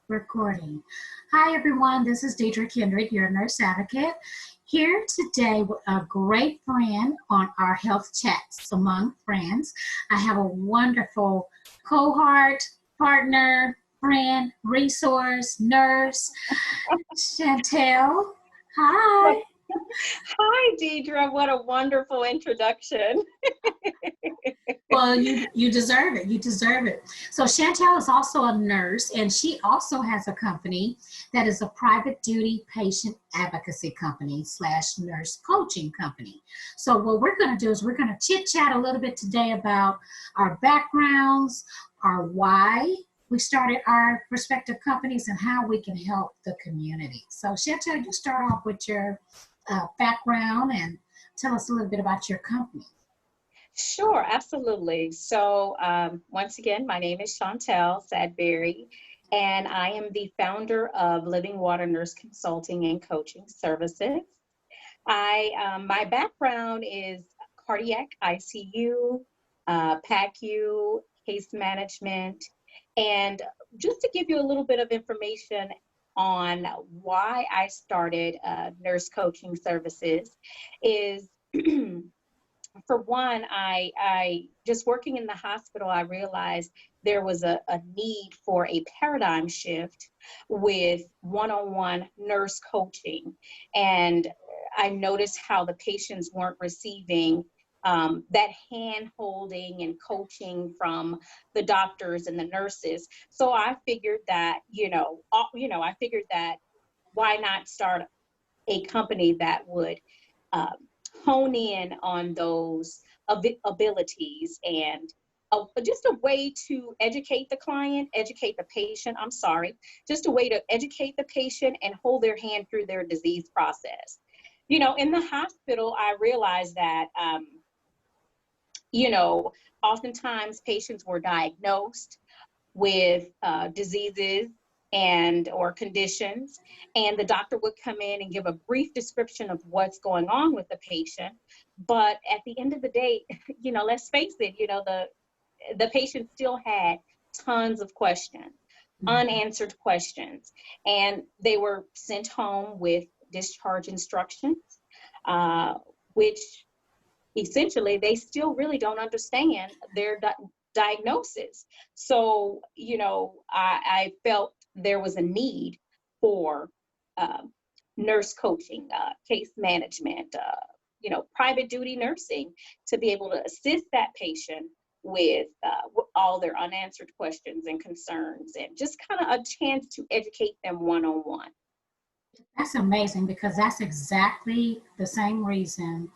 Recording. Hi everyone, this is Deidre Kindred, your nurse advocate, here today with a great friend on our health chats among friends. I have a wonderful cohort, partner, friend, resource, nurse, Shantell. Hi. Hi, Deidre. What a wonderful introduction. Well, you deserve it. You deserve it. So Shantell is also a nurse, and she also has a company that is a private duty patient advocacy company / nurse coaching company. So what we're going to do is we're going to chit chat a little bit today about our backgrounds, our why we started our respective companies, and how we can help the community. So Shantell, you start off with your background and tell us a little bit about your company. Sure, absolutely. So once again, my name is Shantell Sadberry, and I am the founder of Living Water Nurse Consulting and Coaching Services. My background is cardiac ICU, PACU, case management, and just to give you a little bit of information on why I started nurse coaching services is for one, I just working in the hospital, I realized there was a need for a paradigm shift with one-on-one nurse coaching. And I noticed how the patients weren't receiving that hand holding and coaching from the doctors and the nurses. So I figured that, why not start a company that would hone in on those abilities and just a way to educate the client, educate the patient, just a way to educate the patient and hold their hand through their disease process. In the hospital, I realized that, oftentimes patients were diagnosed with diseases or conditions, and the doctor would come in and give a brief description of what's going on with the patient. But at the end of the day, let's face it, the patient still had tons of questions, unanswered questions, and they were sent home with discharge instructions, which essentially they still really don't understand their diagnosis. So, I felt there was a need for nurse coaching, case management, private duty nursing to be able to assist that patient with all their unanswered questions and concerns, and just kind of a chance to educate them one-on-one. That's amazing, because that's exactly the same reason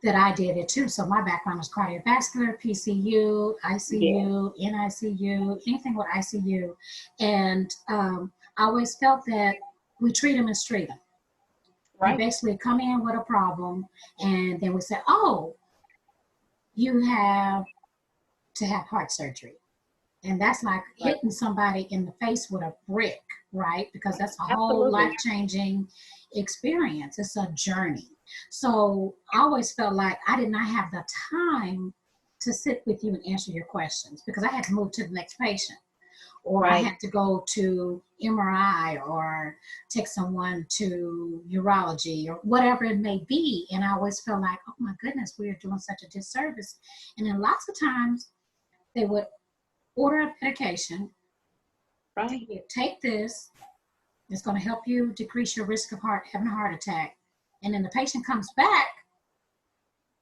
that I did it too. So my background is cardiovascular, PCU, ICU, NICU, anything with ICU. And I always felt that we treat them and treat them. Right. We basically come in with a problem, and then we say, oh, you have to have heart surgery. And that's like hitting somebody in the face with a brick, right? Because that's a whole life-changing experience. It's a journey. So I always felt like I did not have the time to sit with you and answer your questions, because I had to move to the next patient, or I had to go to MRI or take someone to urology or whatever it may be. And I always felt like, oh my goodness, we are doing such a disservice. And then lots of times they would order a medication. Right. Take this. It's going to help you decrease your risk of having a heart attack. And then the patient comes back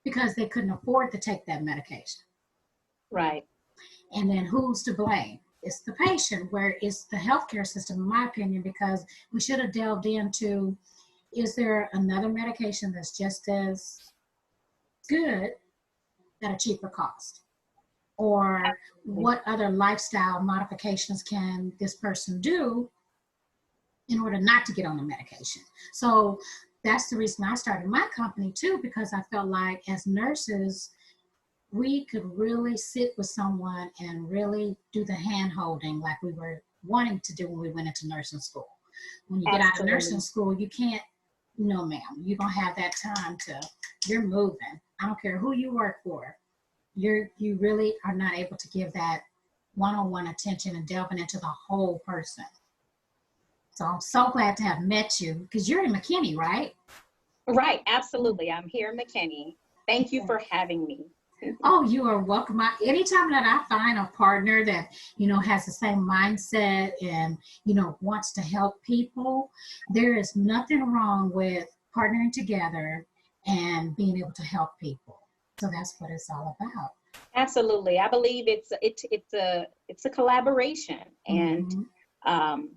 because they couldn't afford to take that medication. Right. And then who's to blame? It's the patient, where it's the healthcare system, in my opinion, because we should have delved into, is there another medication that's just as good at a cheaper cost? Or what other lifestyle modifications can this person do in order not to get on the medication? So that's the reason I started my company too, because I felt like as nurses, we could really sit with someone and really do the hand holding like we were wanting to do when we went into nursing school. When you get out of nursing school, you can't, no ma'am, you don't have that time you're moving. I don't care who you work for. You really are not able to give that one-on-one attention and delving into the whole person. So I'm so glad to have met you because you're in McKinney, right? Right, absolutely. I'm here in McKinney. Thank you Yeah. for having me. Oh, you are welcome. Anytime that I find a partner that, has the same mindset and, wants to help people, there is nothing wrong with partnering together and being able to help people. So that's what it's all about. Absolutely. I believe it's a collaboration, and Mm-hmm. um,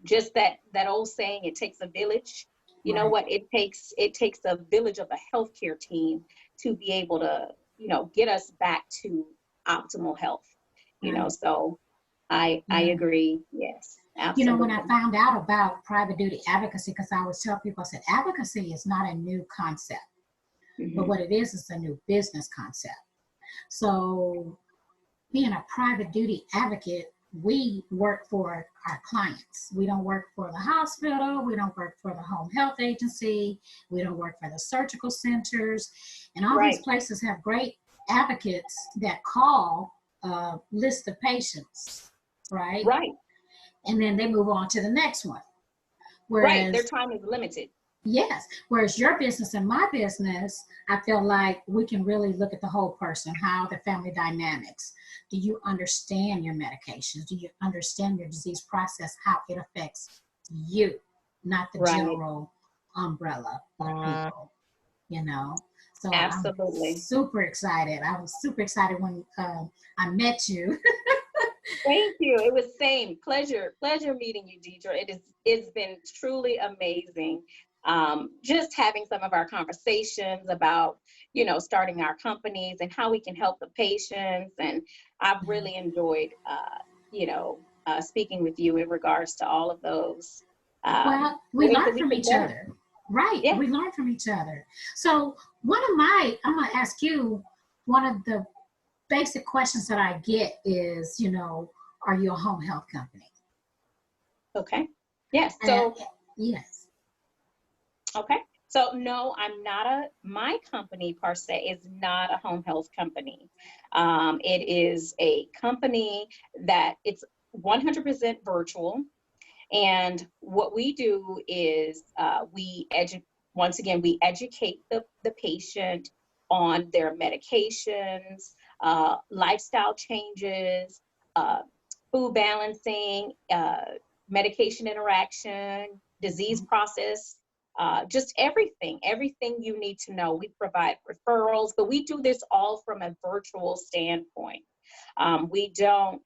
just that old saying, it takes a village. You know Right. what? It takes a village of a healthcare team to be able to, get us back to optimal health. Right. So I Yeah. agree. Yes, When I absolutely. found out about private duty advocacy, because I always tell people, I said, advocacy is not a new concept, but Hmm. what it is a new business concept. So being a private duty advocate, we work for our clients. We don't work for the hospital. We don't work for the home health agency. We don't work for the surgical centers. And all these Right, places have great advocates that call a list of patients, right? right, And then they move on to the next one. right. Their Whereas, time is limited. yes, whereas your business and my business, I feel like we can really look at the whole person, how the family dynamics. Do you understand your medications? Do you understand your disease process, how it affects you, not the Right. general umbrella of people, you know? So I'm Absolutely. super excited. I was super excited when I met you. Thank you. It was same pleasure meeting you, Deidre. It's been truly amazing. Just having some of our conversations about, starting our companies and how we can help the patients. And I've really enjoyed, speaking with you in regards to all of those Well, we ways learn that we from can each better. other. Right. Yeah. We learn from each other. So I'm going to ask you, one of the basic questions that I get is, are you a home health company? Okay. Yes. And So yes. okay. So no, I'm not my company per se is not a home health company. It is a company that it's 100% virtual. And what we do is once again, we educate the patient on their medications, lifestyle changes, uh, food balancing, medication interaction, disease process, just everything you need to know. We provide referrals, but we do this all from a virtual standpoint. We don't,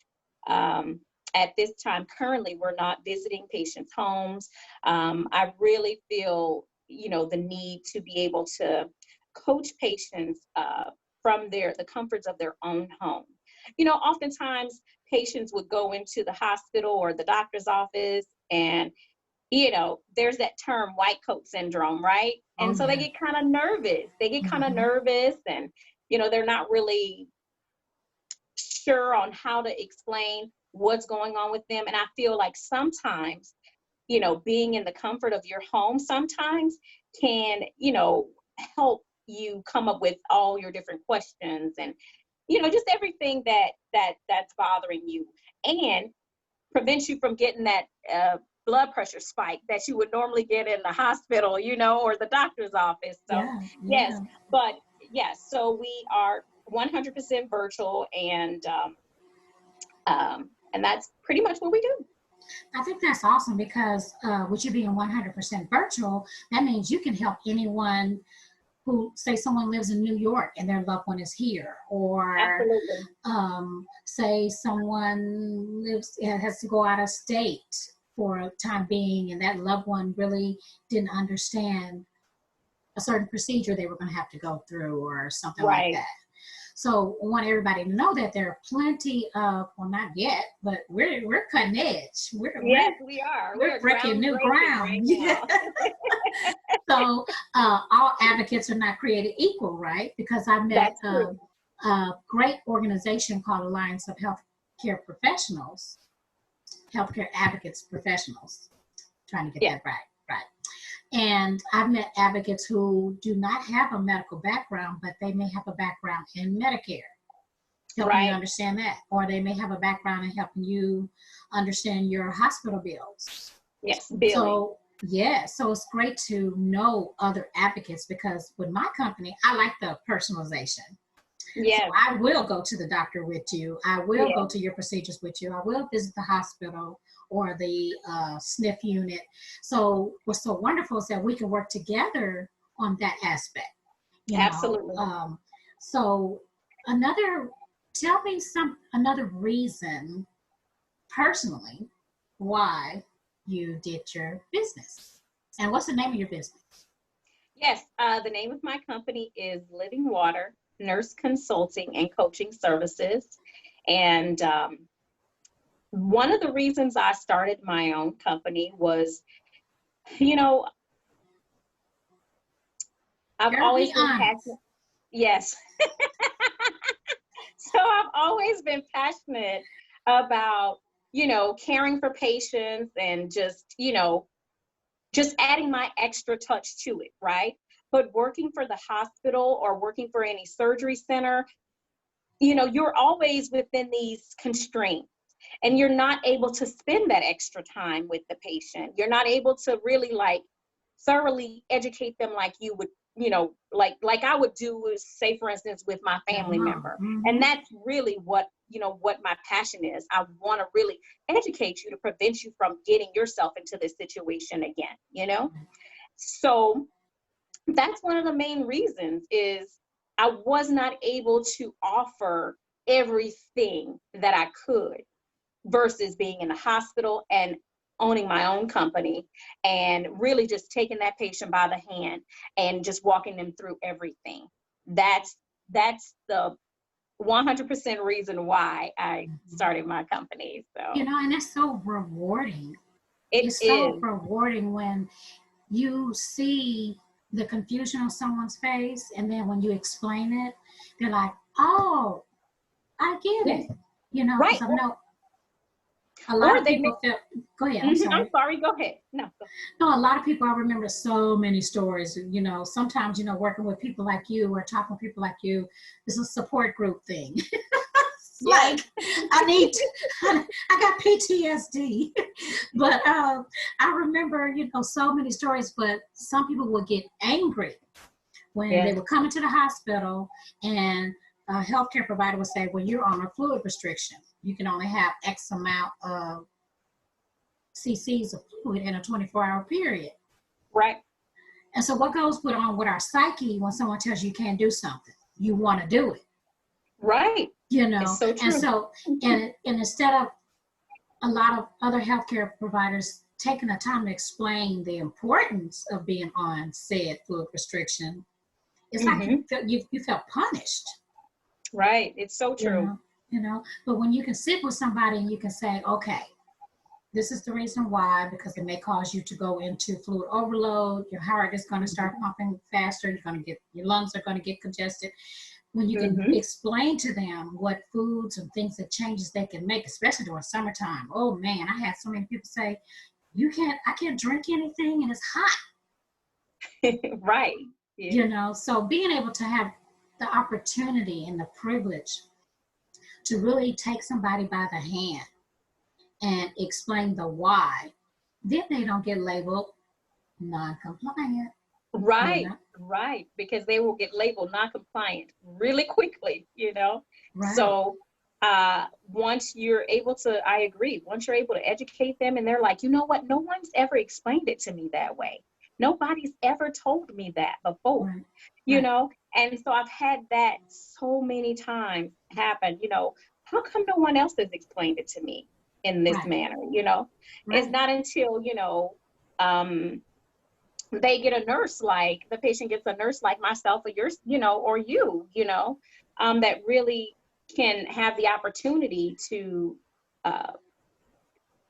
at this time, currently, we're not visiting patients' homes. I really feel, the need to be able to coach patients from the comforts of their own home. Oftentimes patients would go into the hospital or the doctor's office, and there's that term white coat syndrome, right? Oh, And so they yeah. get kind of nervous. Hmm. And they're not really sure on how to explain what's going on with them. And I feel like sometimes, being in the comfort of your home sometimes can, help you come up with all your different questions and, just everything that's bothering you, and prevents you from getting that blood pressure spike that you would normally get in the hospital, or the doctor's office. So Yeah. yes, Yeah. but yes, so we are 100% virtual, and that's pretty much what we do. I think that's awesome because with you being 100% virtual, that means you can help anyone who, say, someone lives in New York and their loved one is here, or Absolutely. say someone has to go out of state for a time being, and that loved one really didn't understand a certain procedure they were going to have to go through, or something like Right. that. So I want everybody to know that there are plenty of, well, not yet, but we're cutting edge. Yes, we are. We We're are breaking new groundbreaking ground. right Yeah. now. So all advocates are not created equal, right? Because I met That's true. a great organization called Alliance of Healthcare Professionals, Healthcare Advocates Professionals. Trying to get Yeah. that right, right. And I've met advocates who do not have a medical background, but they may have a background in Medicare, helping you Right. understand that. Or they may have a background in helping you understand your hospital bills. Yes, billing. So yeah, so it's great to know other advocates, because with my company, I like the personalization. So Yes, I will go to the doctor with you. I will yes, go to your procedures with you. I will visit the hospital or the SNF unit. So what's so wonderful is that we can work together on that aspect, you know. absolutely. So another, tell me another reason personally why you did your business. And what's the name of your business? Yes, the name of my company is Living Water Nurse Consulting and Coaching Services. And one of the reasons I started my own company was, you know, I've Better always be been honest. passionate. Yes. So I've always been passionate about, caring for patients and just adding my extra touch to it, right? But working for the hospital or working for any surgery center, you're always within these constraints and you're not able to spend that extra time with the patient. You're not able to really like thoroughly educate them like you would, like I would do, say for instance, with my family member. Mm-hmm. And that's really what my passion is. I want to really educate you to prevent you from getting yourself into this situation again. So that's one of the main reasons is I was not able to offer everything that I could versus being in the hospital and owning my own company and really just taking that patient by the hand and just walking them through everything. That's the 100% reason why I started my company. So And it's so rewarding. it It's so is. rewarding when you see the confusion on someone's face, and then when you explain it, they're like, "Oh, I get Yes. it." Right. Because I know a lot Or of they make, people feel. Go ahead. I'm I'm sorry. sorry, go ahead. No. No, a lot of people. I remember so many stories. Sometimes working with people like you or talking with people like you is a support group thing. Yes. Like I need to, I got PTSD. But I remember so many stories, but some people would get angry when they Yes. would come into the hospital and a healthcare provider would say, well, you're on a fluid restriction, you can only have X amount of cc's of fluid in a 24-hour period. Right. And so what goes on with our psyche when someone tells you you can't do something, you want to do it. Right. It's so And true. so, and instead of a lot of other healthcare providers taking the time to explain the importance of being on said fluid restriction, it's like you felt punished. Right. It's so true. But when you can sit with somebody and you can say, okay, this is the reason why, because it may cause you to go into fluid overload, your heart is going to start pumping faster, your lungs are going to get congested. When you can explain to them what foods and things that changes they can make, especially during summertime. Oh man, I had so many people say, I can't drink anything and it's hot. Right. Yeah. So being able to have the opportunity and the privilege to really take somebody by the hand and explain the why, then they don't get labeled non-compliant. Right. Right. Because they will get labeled non-compliant really quickly. Right. So once you're able to, I agree, once you're able to educate them and they're like, you know what, no one's ever explained it to me that way. Nobody's ever told me that before, and so I've had that so many times happen, how come no one else has explained it to me in this manner? It's not until, they get a nurse, like the patient gets a nurse like myself or yours, or you, that really can have the opportunity to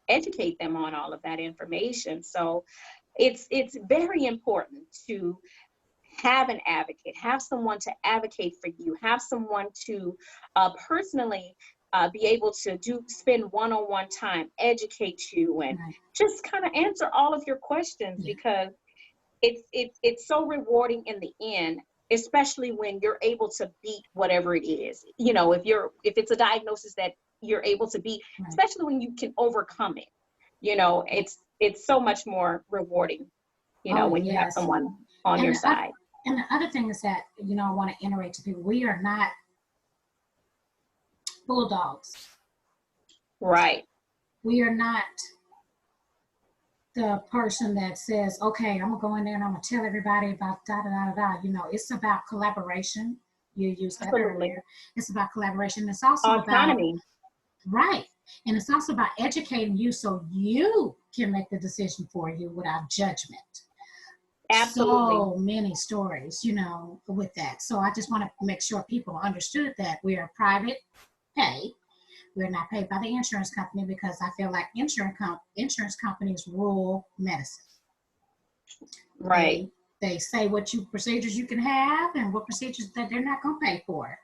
educate them on all of that information. So it's very important to have an advocate, have someone to advocate for you, have someone to personally be able to spend one-on-one time, educate you, and just kind of answer all of your questions, because it's so rewarding in the end, especially when you're able to beat whatever it is. If it's a diagnosis that you're able to beat, especially when you can overcome it. it's so much more rewarding, you know, Oh, when you have yes. someone on And your the, side. and the other thing is that, you know, I want to iterate to people, we are not bulldogs. Right. We are not the person that says, okay, I'm gonna go in there and I'm gonna tell everybody about da da da da. You know, it's about collaboration. You used that Absolutely. earlier. It's about collaboration. It's also about, Autonomy. right. And it's also about educating you so you can make the decision for you without judgment. Absolutely. So many stories, you know, with that. So I just want to make sure people understood that we are private pay. We're not paid by the insurance company because I feel like insurance companies rule medicine. Right. They say what procedures you can have and what procedures that they're not going to pay for.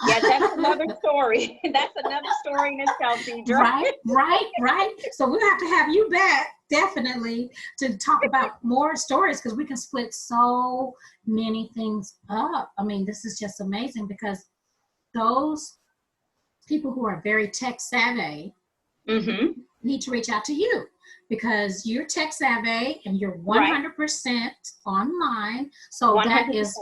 Yeah, that's another story. That's another story in itself, Deidre. Right. So we'll have to have you back definitely to talk about more stories because we can split so many things up. I mean, this is just amazing because those people who are very tech savvy need to reach out to you because you're tech savvy and you're 100% online. So 100%. that is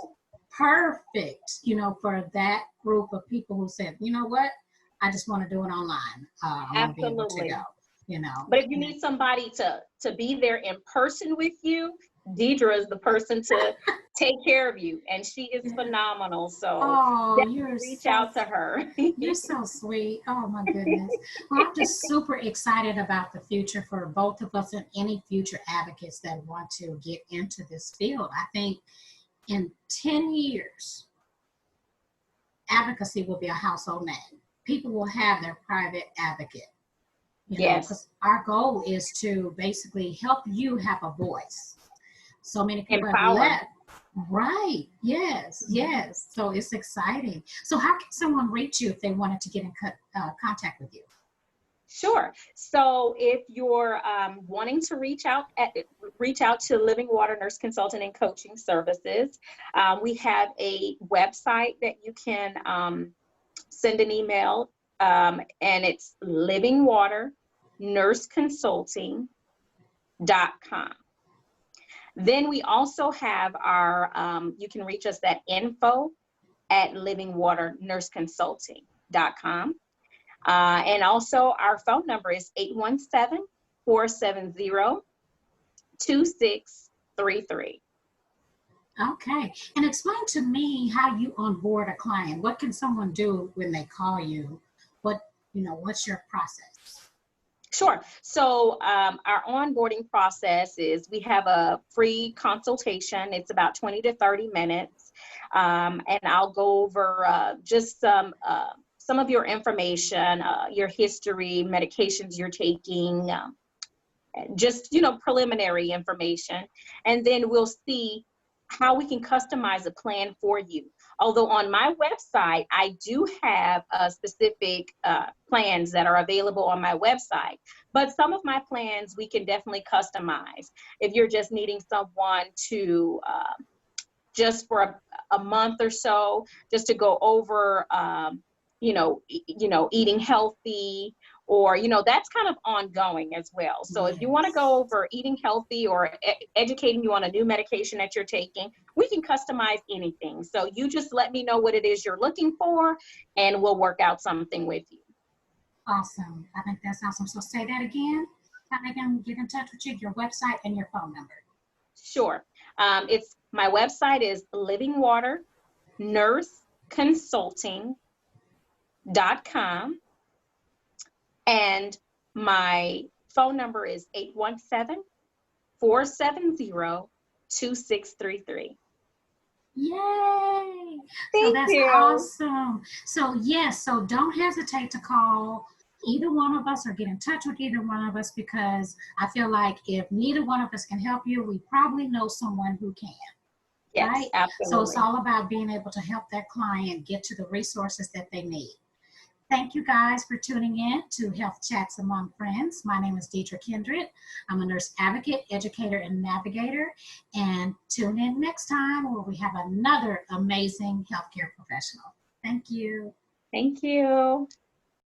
perfect, you know, for that group of people who said, you know what, I just want to do it online. I want to be able to go, you know. But if you need somebody to be there in person with you, Deidre is the person to take care of you, and she is phenomenal. So definitely reach out to her. You're so sweet. Oh my goodness. Well, I'm just super excited about the future for both of us and any future advocates that want to get into this field. I think in 10 years, advocacy will be a household name. People will have their private advocate. You know, because our goal is to basically help you have a voice. So many people have left. Right. Yes. So it's exciting. So how can someone reach you if they wanted to get in contact with you? Sure. So if you're wanting to reach out to Living Water Nurse Consultant and Coaching Services, we have a website that you can send an email, and it's livingwaternurseconsulting.com. Then we also have our, you can reach us at info@livingwaternurseconsulting.com. And also our phone number is 817-470-2633. Okay. And explain to me how you onboard a client. What can someone do when they call you? What's your process? Sure. So our onboarding process is we have a free consultation. It's about 20 to 30 minutes. And I'll go over just some of your information, your history, medications you're taking, just, preliminary information. And then we'll see how we can customize a plan for you. Although on my website, I do have specific plans that are available on my website, but some of my plans we can definitely customize. If you're just needing someone to just for a month or so, just to go over, eating healthy, or, that's kind of ongoing as well. So if you want to go over eating healthy or educating you on a new medication that you're taking, we can customize anything. So you just let me know what it is you're looking for, and we'll work out something with you. Awesome. I think that's awesome. So say that again. How they can get in touch with you, your website and your phone number. Sure. My website is livingwaternurseconsulting.com. And my phone number is 817-470-2633. Yay! Thank that's you. Awesome. So yes, so don't hesitate to call either one of us or get in touch with either one of us, because I feel like if neither one of us can help you, we probably know someone who can. Yes, right? Absolutely. So it's all about being able to help that client get to the resources that they need. Thank you guys for tuning in to Health Chats Among Friends. My name is Deidre Kindred. I'm a nurse advocate, educator, and navigator. And tune in next time where we have another amazing healthcare professional. Thank you. Thank you.